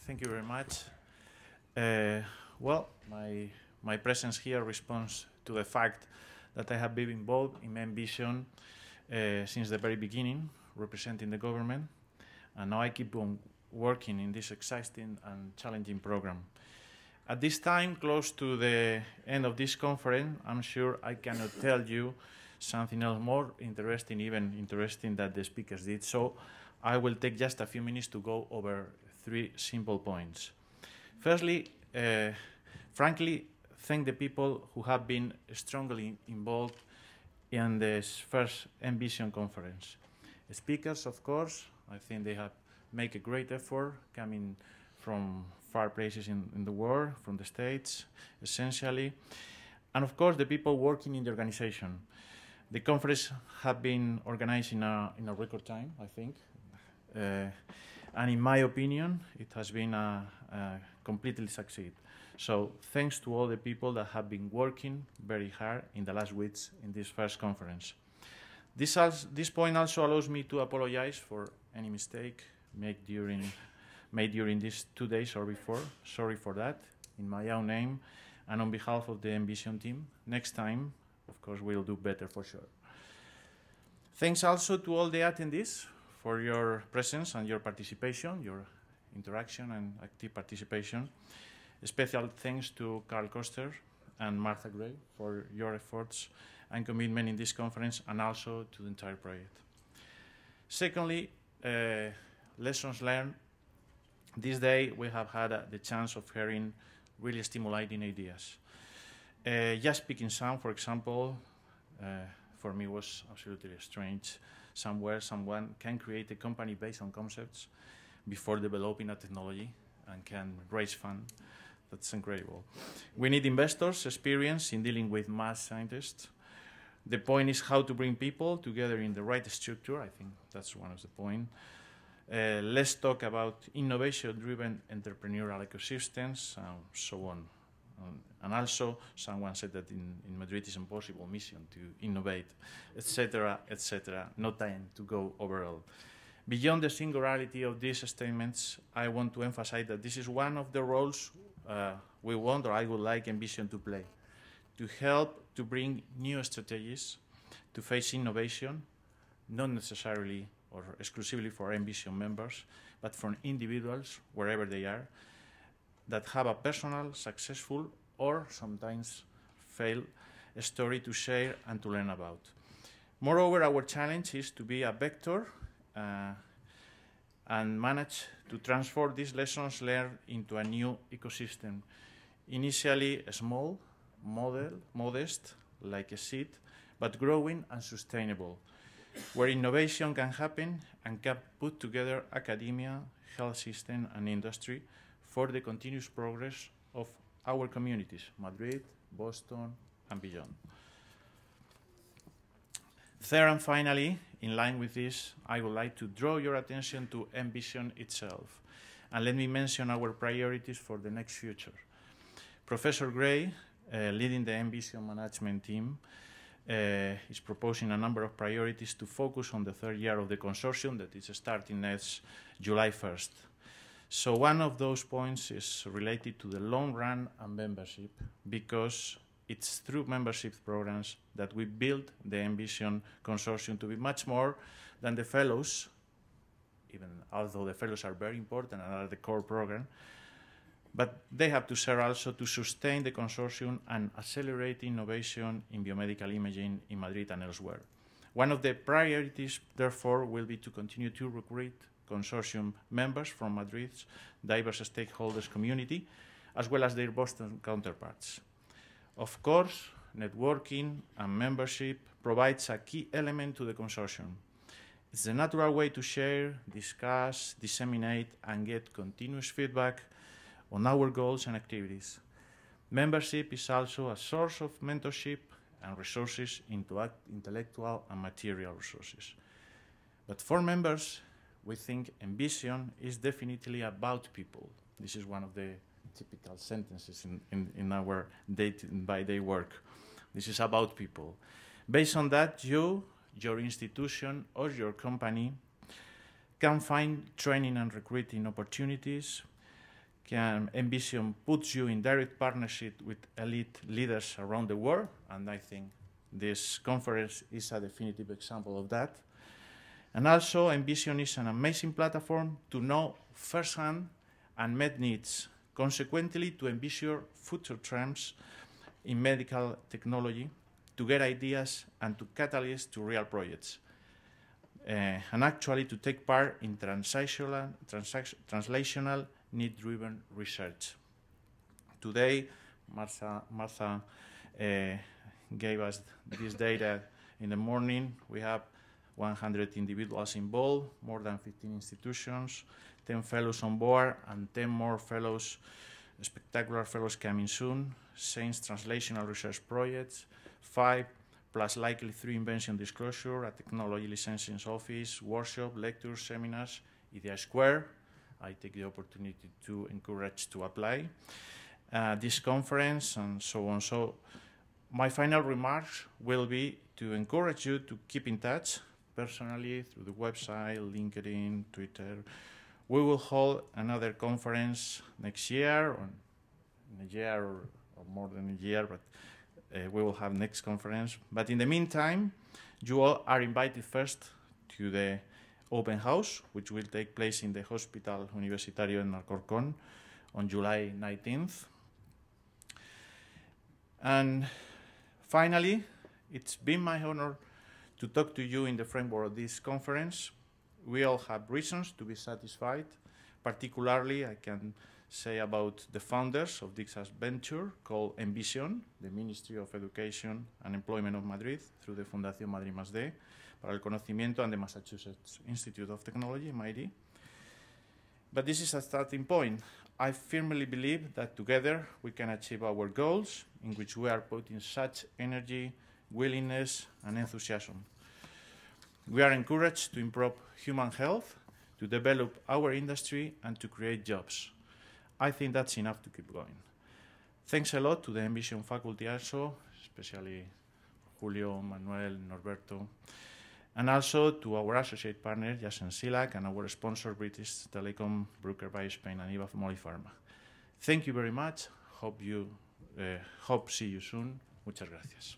Thank you very much. Well, my presence here responds to the fact that I have been involved in Envision since the very beginning, representing the government, and now I keep on working in this exciting and challenging program. At this time, close to the end of this conference, I'm sure I cannot tell you something else more interesting, even interesting that the speakers did. So I will take just a few minutes to go over 3 simple points. Firstly, frankly, thank the people who have been strongly involved in this first Envision conference. Speakers, of course, I think they have made a great effort coming from far places in the world, from the States, essentially. And of course, the people working in the organization. The conference have been organized in a record time, I think. And in my opinion, it has been a completely succeed. So thanks to all the people that have been working very hard in the last weeks in this first conference. This point also allows me to apologize for any mistake made during these 2 days or before. Sorry for that, in my own name and on behalf of the Envision team. Next time, of course, we'll do better for sure. Thanks also to all the attendees for your presence and your participation, your interaction and active participation. Special thanks to Carl Koster and Martha Gray for your efforts and commitment in this conference, and also to the entire project. Secondly, lessons learned. This day we have had the chance of hearing really stimulating ideas. Just picking some, for example, for me was absolutely strange. Somewhere someone can create a company based on concepts before developing a technology and can raise funds. That's incredible. We need investors' experience in dealing with math scientists. The point is how to bring people together in the right structure. I think that's one of the points. Let's talk about innovation-driven entrepreneurial ecosystems, so on. And also, someone said that in Madrid it's impossible mission to innovate, etc., etc. No time to go overall. Beyond the singularity of these statements, I want to emphasize that this is one of the roles we want, or I would like Envision to play, to help to bring new strategies to face innovation, not necessarily or exclusively for Envision members, but for individuals, wherever they are, that have a personal, successful, or sometimes failed story to share and to learn about. Moreover, our challenge is to be a vector and manage to transform these lessons learned into a new ecosystem. Initially small, modest, like a seed, but growing and sustainable, where innovation can happen and can put together academia, health system, and industry for the continuous progress of our communities, Madrid, Boston, and beyond. Third and finally, in line with this, I would like to draw your attention to Envision itself. And let me mention our priorities for the next future. Professor Gray, leading the Envision management team, is proposing a number of priorities to focus on the 3rd year of the consortium that is starting next July 1st. So one of those points is related to the long run and membership, because it's through membership programs that we build the Envision consortium to be much more than the fellows, even although the fellows are very important and are the core program, but they have to serve also to sustain the consortium and accelerate innovation in biomedical imaging in Madrid and elsewhere. One of the priorities, therefore, will be to continue to recruit consortium members from Madrid's diverse stakeholders community, as well as their Boston counterparts. Of course, networking and membership provides a key element to the consortium. It's the natural way to share, discuss, disseminate, and get continuous feedback on our goals and activities. Membership is also a source of mentorship and resources into intellectual and material resources. But for members, we think Envision is definitely about people. This is one of the typical sentences in our day-by-day work. This is about people. Based on that, you, your institution, or your company can find training and recruiting opportunities Envision puts you in direct partnership with elite leaders around the world, and I think this conference is a definitive example of that. And also, Envision is an amazing platform to know firsthand unmet needs, consequently to envision future trends in medical technology, to get ideas and to catalyze to real projects, and actually to take part in translational need-driven research. Today, Martha gave us this data in the morning. We have 100 individuals involved, more than 15 institutions, 10 fellows on board, and 10 more fellows, spectacular fellows coming soon, 6 translational research projects, 5 plus likely 3 invention disclosure, a technology licensing office, workshop, lectures, seminars, Idea Square. I take the opportunity to encourage to apply this conference and so on. So my final remarks will be to encourage you to keep in touch personally through the website, LinkedIn, Twitter. We will hold another conference next year, or in a year or more than a year, but we will have next conference. But in the meantime, you all are invited first to the open house, which will take place in the Hospital Universitario en Alcorcón on July 19th. And finally, it's been my honor to talk to you in the framework of this conference. We all have reasons to be satisfied. Particularly, I can say about the founders of this venture called Envision, the Ministry of Education and Employment of Madrid, through the Fundación Madrid+D, para el Conocimiento, and the Massachusetts Institute of Technology, MIT. But this is a starting point. I firmly believe that together we can achieve our goals, in which we are putting such energy, willingness, and enthusiasm. We are encouraged to improve human health, to develop our industry, and to create jobs. I think that's enough to keep going. Thanks a lot to the Envision faculty also, especially Julio, Manuel, Norberto, and also to our associate partner, Janssen Silac, and our sponsor, British Telecom, Bruker Biospain, and IVA Molipharma. Thank you very much. Hope see you soon. Muchas gracias.